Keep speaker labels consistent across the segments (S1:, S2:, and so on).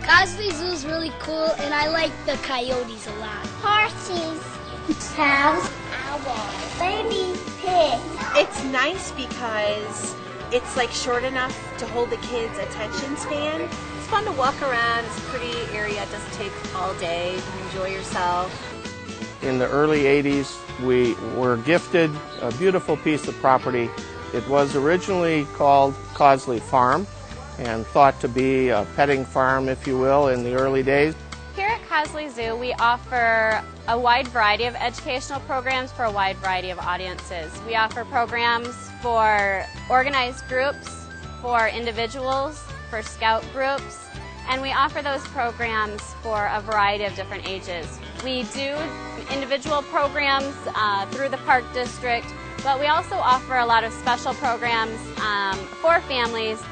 S1: Cosely Zoo is really cool, and I like the coyotes a lot.
S2: Horses, cows, owls, baby pigs.
S3: It's nice because it's like short enough to hold the kids' attention span. It's fun to walk around. It's a pretty area. It doesn't take all day. You can enjoy yourself.
S4: In the early 80s, we were gifted a beautiful piece of property. It was originally called Cosely Farm and thought to be a petting farm, if you will, in the early days.
S5: Here at Cosely Zoo, we offer a wide variety of educational programs for a wide variety of audiences. We offer programs for organized groups, for individuals, for scout groups, and we offer those programs for a variety of different ages. We do individual programs through the Park District, but we also offer a lot of special programs for families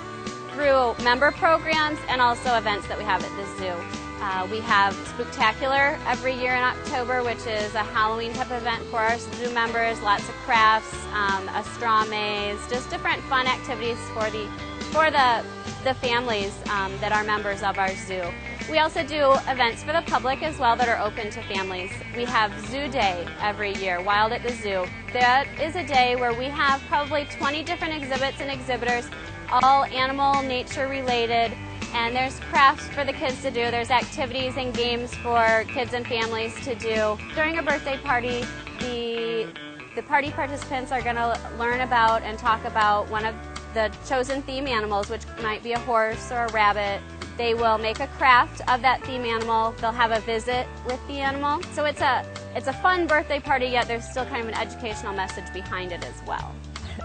S5: through member programs and also events that we have at the zoo. We have Spooktacular every year in October, which is a Halloween type event for our zoo members. Lots of crafts, a straw maze, just different fun activities for the families that are members of our zoo. We also do events for the public as well that are open to families. We have Zoo Day every year, Wild at the Zoo. That is a day where we have probably 20 different exhibits and exhibitors, all animal, nature related, and there's crafts for the kids to do. There's activities and games for kids and families to do. During a birthday party, the party participants are going to learn about and talk about one of the chosen theme animals, which might be a horse or a rabbit. They will make a craft of that theme animal. They'll have a visit with the animal. So it's a fun birthday party, yet there's still kind of an educational message behind it as well.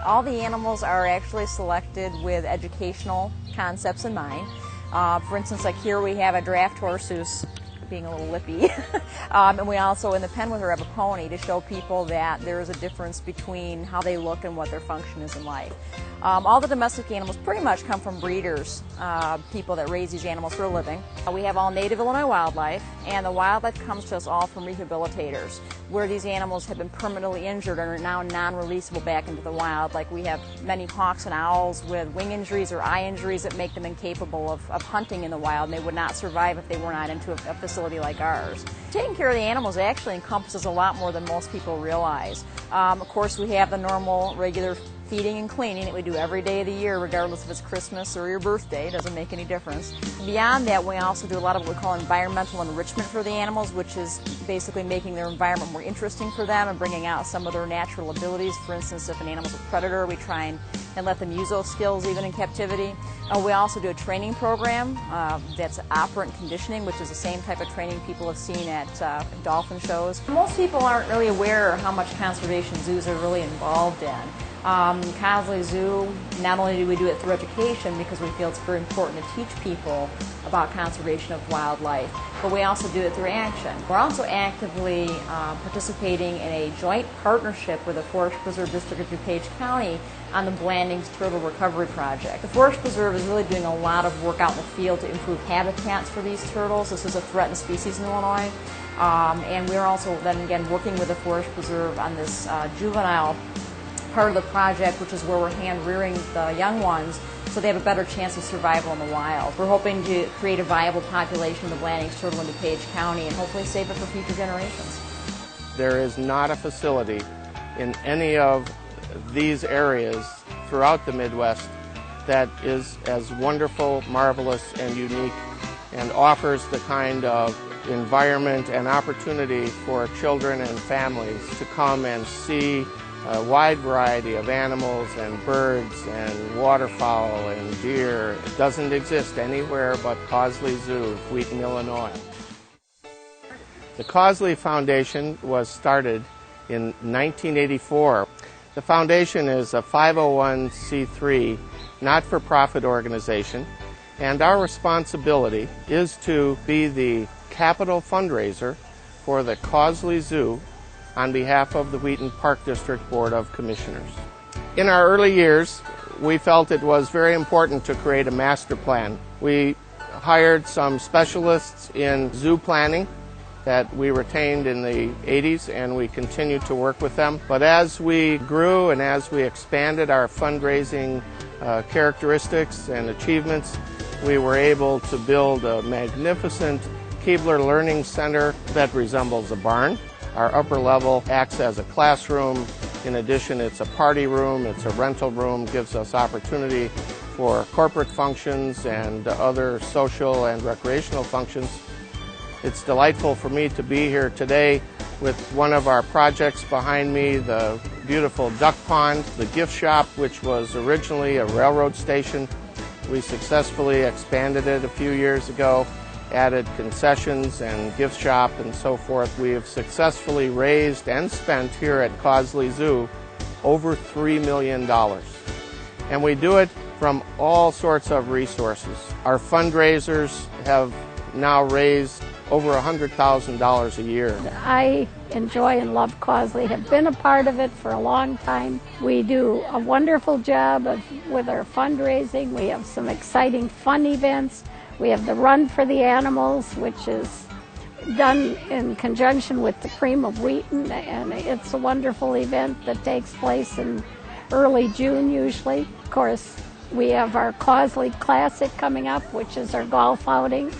S6: All the animals are actually selected with educational concepts in mind. For instance, like here we have a draft horse who's being a little lippy. And we also, in the pen with her, have a pony to show people that there is a difference between how they look and what their function is in life. All the domestic animals pretty much come from breeders, people that raise these animals for a living. We have all native Illinois wildlife, and the wildlife comes to us all from rehabilitators, where these animals have been permanently injured and are now non-releasable back into the wild. Like we have many hawks and owls with wing injuries or eye injuries that make them incapable of hunting in the wild, and they would not survive if they were not into a facility like ours. Taking care of the animals actually encompasses a lot more than most people realize. Of course, we have the normal, regular feeding and cleaning that we do every day of the year, regardless if it's Christmas or your birthday. It doesn't make any difference. Beyond that, we also do a lot of what we call environmental enrichment for the animals, which is basically making their environment more interesting for them and bringing out some of their natural abilities. For instance, if an animal's a predator, we try and let them use those skills even in captivity. We also do a training program that's operant conditioning, which is the same type of training people have seen at dolphin shows. Most people aren't really aware how much conservation zoos are really involved in. Cosely Zoo, not only do we do it through education because we feel it's very important to teach people about conservation of wildlife, but we also do it through action. We're also actively participating in a joint partnership with the Forest Preserve District of DuPage County on the Blandings Turtle Recovery Project. The Forest Preserve is really doing a lot of work out in the field to improve habitats for these turtles. This is a threatened species in Illinois. And we're also then again working with the Forest Preserve on this juvenile part of the project, which is where we're hand rearing the young ones so they have a better chance of survival in the wild. We're hoping to create a viable population of the Blandings turtle in DuPage County and hopefully save it for future generations.
S4: There is not a facility in any of these areas throughout the Midwest that is as wonderful, marvelous, and unique and offers the kind of environment and opportunity for children and families to come and see a wide variety of animals and birds and waterfowl and deer. It doesn't exist anywhere but Cosely Zoo, Wheaton, Illinois. The Cosely Foundation was started in 1984. The foundation is a 501c3 not-for-profit organization, and our responsibility is to be the capital fundraiser for the Cosely Zoo on behalf of the Wheaton Park District Board of Commissioners. In our early years, we felt it was very important to create a master plan. We hired some specialists in zoo planning that we retained in the 80s, and we continued to work with them. But as we grew and as we expanded our fundraising characteristics and achievements, we were able to build a magnificent Keebler Learning Center that resembles a barn. Our upper level acts as a classroom. In addition, it's a party room, it's a rental room, gives us opportunity for corporate functions and other social and recreational functions. It's delightful for me to be here today with one of our projects behind me, the beautiful duck pond, the gift shop, which was originally a railroad station. We successfully expanded it a few years ago, added concessions and gift shop and so forth. We have successfully raised and spent here at Cosely Zoo over $3 million. And we do it from all sorts of resources. Our fundraisers have now raised over $100,000 a year.
S7: I enjoy and love Cosely, have been a part of it for a long time. We do a wonderful job with our fundraising. We have some exciting fun events. We have the Run for the Animals, which is done in conjunction with the Cream of Wheaton, and it's a wonderful event that takes place in early June usually. Of course, we have our Cosely Classic coming up, which is our golf outing.
S8: And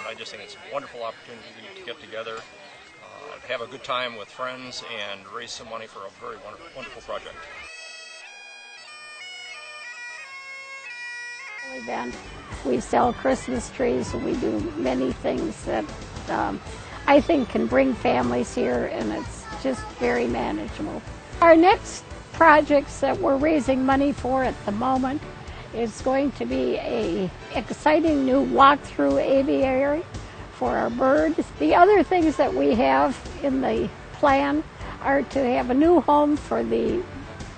S8: I just think it's a wonderful opportunity to get together, have a good time with friends, and raise some money for a very wonderful project.
S7: Event. We sell Christmas trees, and we do many things that I think can bring families here, and it's just very manageable. Our next projects that we're raising money for at the moment is going to be an exciting new walk-through aviary for our birds. The other things that we have in the plan are to have a new home for the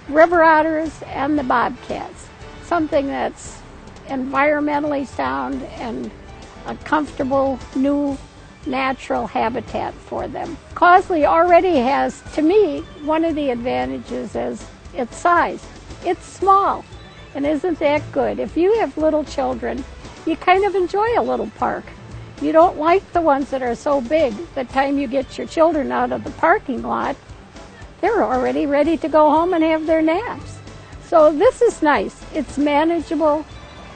S7: river otters and the bobcats, something that's environmentally sound and a comfortable new natural habitat for them. Cosely already has, to me, one of the advantages is its size. It's small, and isn't that good? If you have little children, you kind of enjoy a little park. You don't like the ones that are so big. The time you get your children out of the parking lot, they're already ready to go home and have their naps. So this is nice. It's manageable.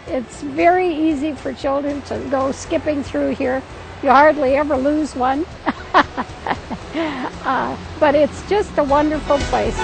S7: It's very easy for children to go skipping through here. You hardly ever lose one. But it's just a wonderful place.